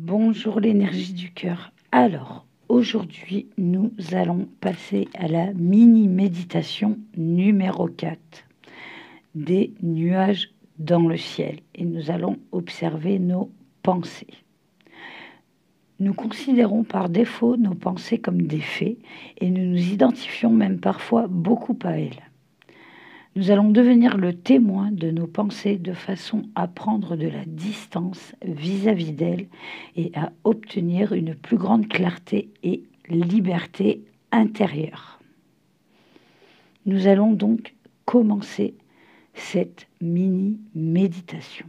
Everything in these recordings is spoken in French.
Bonjour l'énergie du cœur. Alors, aujourd'hui, nous allons passer à la mini-méditation numéro 4, des nuages dans le ciel. Et nous allons observer nos pensées. Nous considérons par défaut nos pensées comme des faits et nous nous identifions même parfois beaucoup à elles. Nous allons devenir le témoin de nos pensées de façon à prendre de la distance vis-à-vis d'elles et à obtenir une plus grande clarté et liberté intérieure. Nous allons donc commencer cette mini-méditation.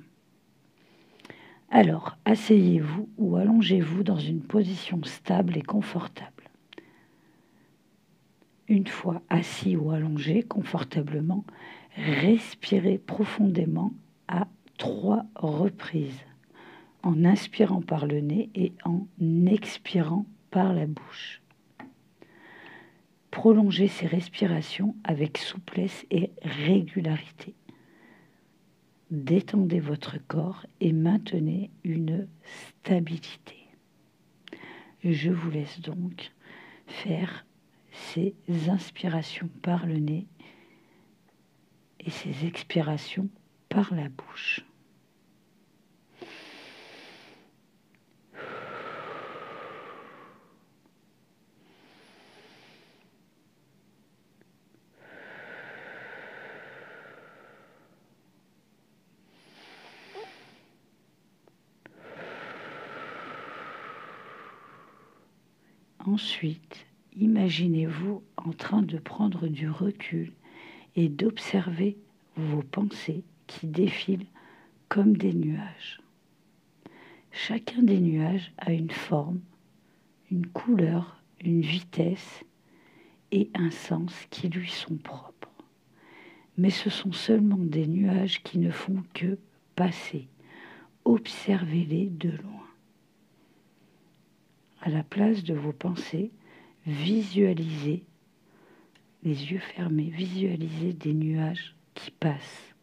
Alors, asseyez-vous ou allongez-vous dans une position stable et confortable. Une fois assis ou allongé confortablement, respirez profondément à 3 reprises, en inspirant par le nez et en expirant par la bouche. Prolongez ces respirations avec souplesse et régularité. Détendez votre corps et maintenez une stabilité. Je vous laisse donc faire ces inspirations par le nez et ces expirations par la bouche. Ensuite, imaginez-vous en train de prendre du recul et d'observer vos pensées qui défilent comme des nuages. Chacun des nuages a une forme, une couleur, une vitesse et un sens qui lui sont propres. Mais ce sont seulement des nuages qui ne font que passer. Observez-les de loin. À la place de vos pensées, visualisez, les yeux fermés, visualisez des nuages qui passent.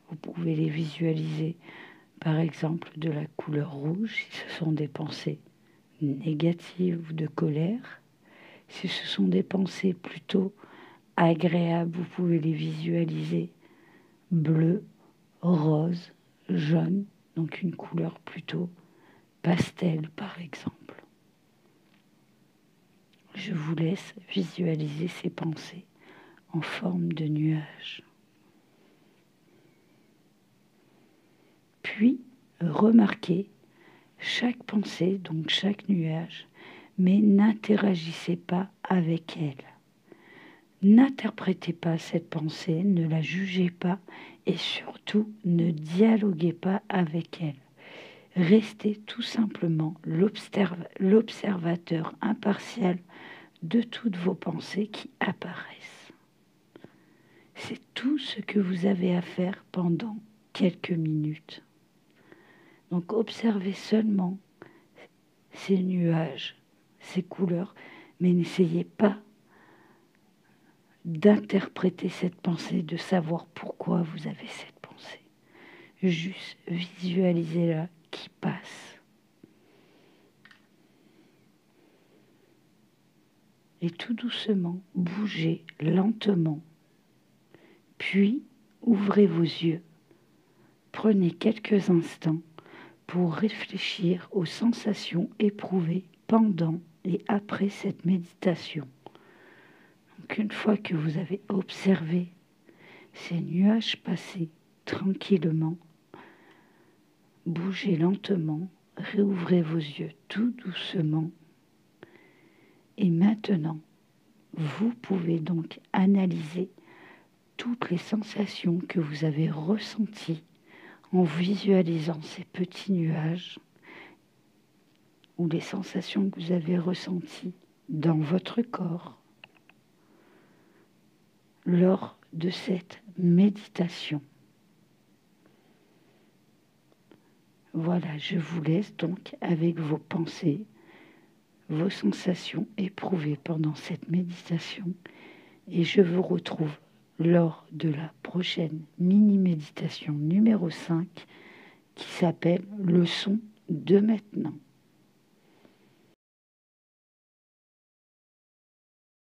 Vous pouvez les visualiser, par exemple, de la couleur rouge, si ce sont des pensées négatives ou de colère. Si ce sont des pensées plutôt agréables, vous pouvez les visualiser bleu, rose, jaune, donc une couleur plutôt pastel, par exemple. Je vous laisse visualiser ces pensées en forme de nuages. Puis, remarquez chaque pensée, donc chaque nuage, mais n'interagissez pas avec elle. N'interprétez pas cette pensée, ne la jugez pas et surtout ne dialoguez pas avec elle. Restez tout simplement l'observateur impartial de toutes vos pensées qui apparaissent. C'est tout ce que vous avez à faire pendant quelques minutes. Donc observez seulement ces nuages, ces couleurs, mais n'essayez pas d'interpréter cette pensée, de savoir pourquoi vous avez cette pensée. Juste visualisez-la qui passe. Et tout doucement, bougez lentement. Puis, ouvrez vos yeux. Prenez quelques instants pour réfléchir aux sensations éprouvées pendant et après cette méditation. Donc, une fois que vous avez observé ces nuages passer tranquillement, bougez lentement, réouvrez vos yeux tout doucement. Et maintenant, vous pouvez donc analyser toutes les sensations que vous avez ressenties en visualisant ces petits nuages ou les sensations que vous avez ressenties dans votre corps lors de cette méditation. Voilà, je vous laisse donc avec vos pensées, vos sensations éprouvées pendant cette méditation et je vous retrouve lors de la prochaine mini-méditation numéro 5 qui s'appelle « Leçon de maintenant.